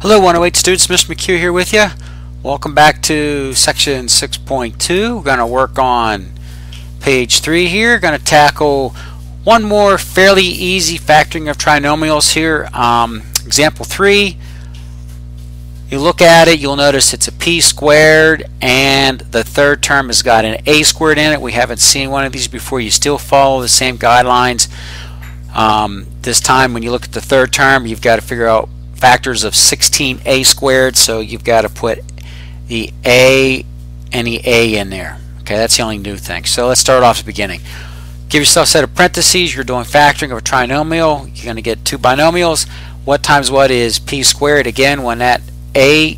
Hello 108 students, Mr. McHugh here with you. Welcome back to section 6.2. We're going to work on page 3 here. Going to tackle one more fairly easy factoring of trinomials here. Example 3. You look at it, you'll notice it's a p squared and the third term has got an a squared in it. We haven't seen one of these before. You still follow the same guidelines. This time when you look at the third term, you've got to figure out factors of 16a squared, so you've got to put the a and the a in there. Okay, that's the only new thing. So let's start off at the beginning. Give yourself a set of parentheses. You're doing factoring of a trinomial. You're going to get two binomials. What times what is p squared? Again, when that a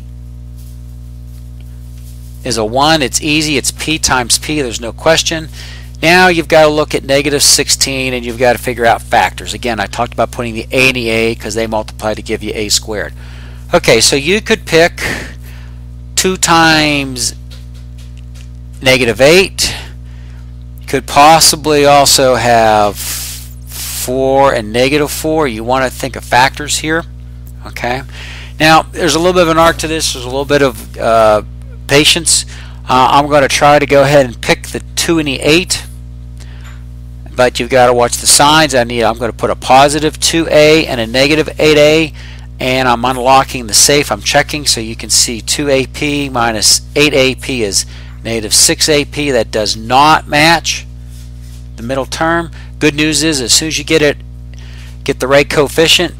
is a 1, it's easy. It's p times p. There's no question. Now you've got to look at negative 16 and you've got to figure out factors. Again, I talked about putting the a and the a because they multiply to give you a squared. Okay, so you could pick 2 times negative 8. You could possibly also have 4 and negative 4. You want to think of factors here. Okay. Now, there's a little bit of an art to this. There's a little bit of patience. I'm going to try to go ahead and pick the 2 and the 8, but you've got to watch the signs. I'm going to put a positive 2a and a negative 8a, and I'm unlocking the safe. I'm checking so you can see 2ap minus 8ap is negative 6ap. That does not match the middle term. Good news is, as soon as you get the right coefficient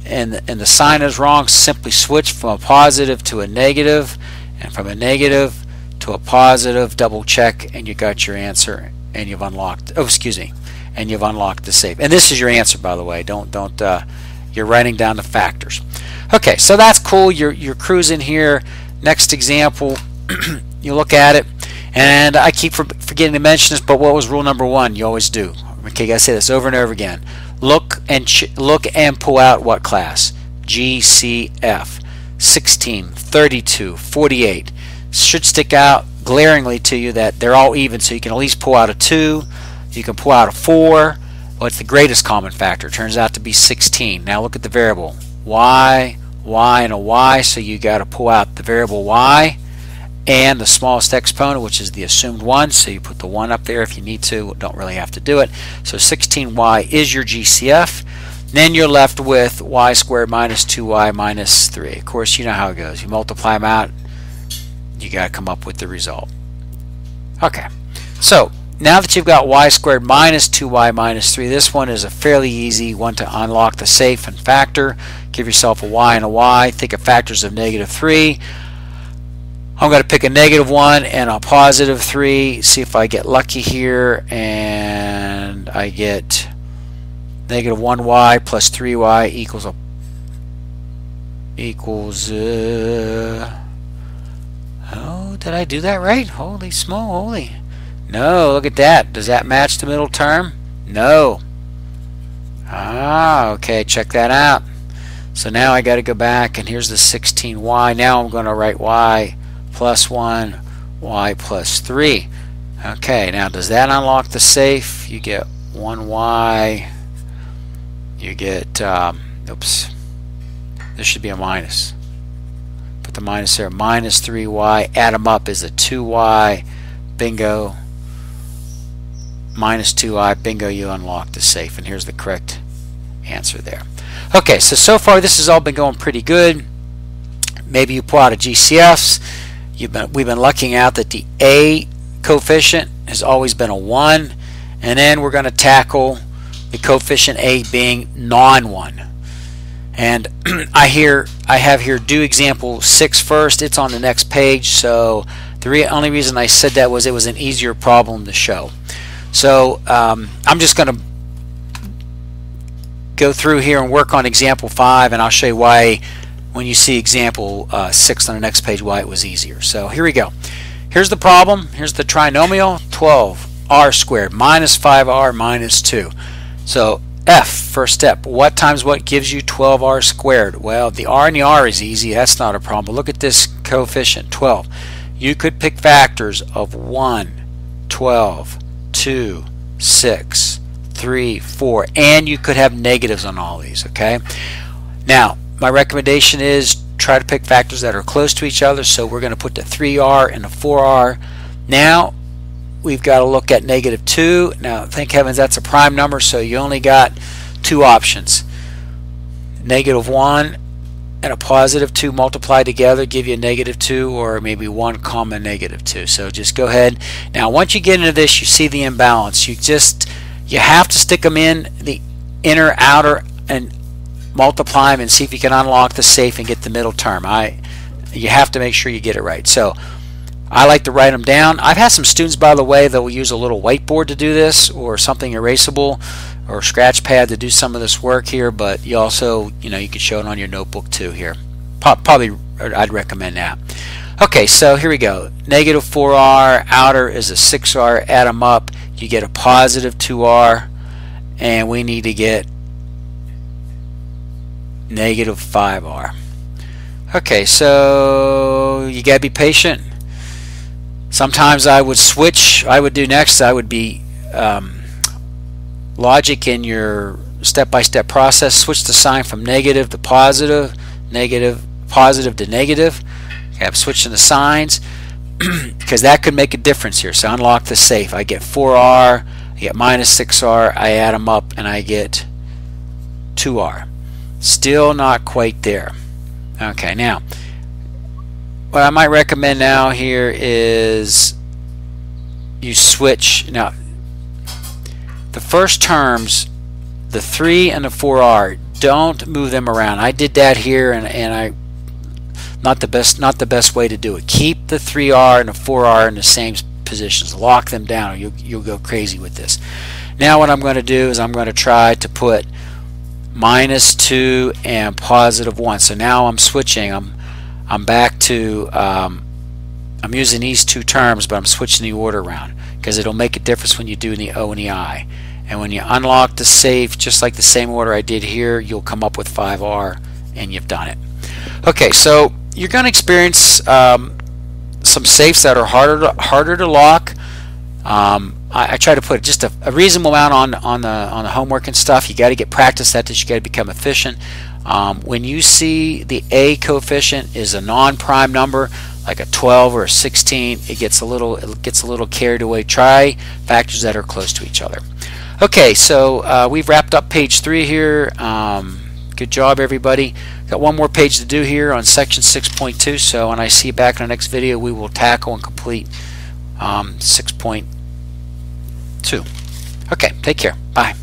and the sign is wrong, simply switch from a positive to a negative, and from a negative to a positive, double check, and you got your answer, and you've unlocked, and you've unlocked the safe. And this is your answer, by the way. You're writing down the factors. Okay, so that's cool. You're cruising here. Next example, you look at it, and I keep forgetting to mention this, but what was rule number 1? You always do. Okay, you gotta say this over and over again. Look and pull out what class? GCF. 16, 32, 48. Should stick out glaringly to you that they're all even, so you can at least pull out a 2, you can pull out a 4. What's the greatest common factor? It turns out to be 16. Now look at the variable y, and a y, so you got to pull out the variable y and the smallest exponent, which is the assumed 1, so you put the 1 up there if you need to. Don't really have to do it. So 16y is your GCF. Then you're left with y squared minus 2y minus 3. Of course, you know how it goes. You multiply them out, you got to come up with the result. Okay, so now that you've got y squared minus 2y minus 3, this one is a fairly easy one to unlock the safe and factor. Give yourself a y and a y. Think of factors of negative 3. I'm going to pick a negative 1 and a positive 3. See if I get lucky here, and I get negative 1y plus 3y equals oh, did I do that right? Holy smoly. No, look at that. Does that match the middle term? No. Okay, check that out. So now I got to go back, and here's the 16y. Now I'm going to write y plus 1, y plus 3. Okay, now does that unlock the safe? You get 1y. You get, oops, this should be a minus. Put the minus there, minus 3y, add them up is a 2y, bingo, minus 2y, bingo, you unlock the safe, and here's the correct answer there. Okay, so far this has all been going pretty good. Maybe you pull out a GCFs. We've been lucking out that the a coefficient has always been a 1, and then we're going to tackle the coefficient a being non-1. And I have here do example 6 first. It's on the next page, so the only reason I said that was it was an easier problem to show. So I'm just going to go through here and work on example 5, and I'll show you why when you see example 6 on the next page why it was easier. So here we go. Here's the problem. Here's the trinomial. 12r squared minus 5r minus 2. So F, first step, what times what gives you 12r squared? Well, the r and the r is easy. That's not a problem. But look at this coefficient, 12. You could pick factors of 1, 12, 2, 6, 3, 4, and you could have negatives on all these, okay? Now, my recommendation is try to pick factors that are close to each other. So we're going to put the 3r and the 4r. Now we've got to look at -2. Now thank heavens that's a prime number, so you only got two options. -1 and a +2 multiplied together give you a -2, or maybe 1, -2. So just go ahead. Now once you get into this, you see the imbalance. You have to stick them in the inner, outer, and multiply them and see if you can unlock the safe and get the middle term. You have to make sure you get it right. So I like to write them down. I've had some students, by the way, that will use a little whiteboard to do this, or something erasable, or scratch pad to do some of this work here. But you also, you could show it on your notebook too here. Probably I'd recommend that. Okay, so here we go. -4r, outer is a 6r. Add them up, you get a +2r, and we need to get -5r. Okay, so you gotta be patient. Sometimes I would switch. I would be logic in your step-by-step process. Switch the sign from negative to positive, positive to negative. Okay, I'm switching the signs because that could make a difference here. So unlock the safe. I get 4r, I get -6r, I add them up and I get 2r. Still not quite there. Okay, now what I might recommend now here is you switch. Now the first terms, the 3 and the 4r, don't move them around. I did that here, and I not the best way to do it. Keep the 3r and the 4r in the same positions. Lock them down, or you'll go crazy with this. Now what I'm going to do is I'm going to try to put -2 and +1. So now I'm switching. I'm back to I'm using these two terms, but I'm switching the order around because it'll make a difference when you do the O and the I. And when you unlock the safe, just like the same order I did here, you'll come up with 5r, and you've done it. Okay, so you're going to experience some safes that are harder to lock. I try to put just a reasonable amount on the homework and stuff. You got to get practice at this. You got to become efficient. When you see the A coefficient is a non-prime number, like a 12 or a 16, it gets a little carried away. Try factors that are close to each other. Okay, so we've wrapped up page 3 here. Good job, everybody. Got one more page to do here on section 6.2. So when I see you back in the next video, we will tackle and complete 6.2. Okay, take care. Bye.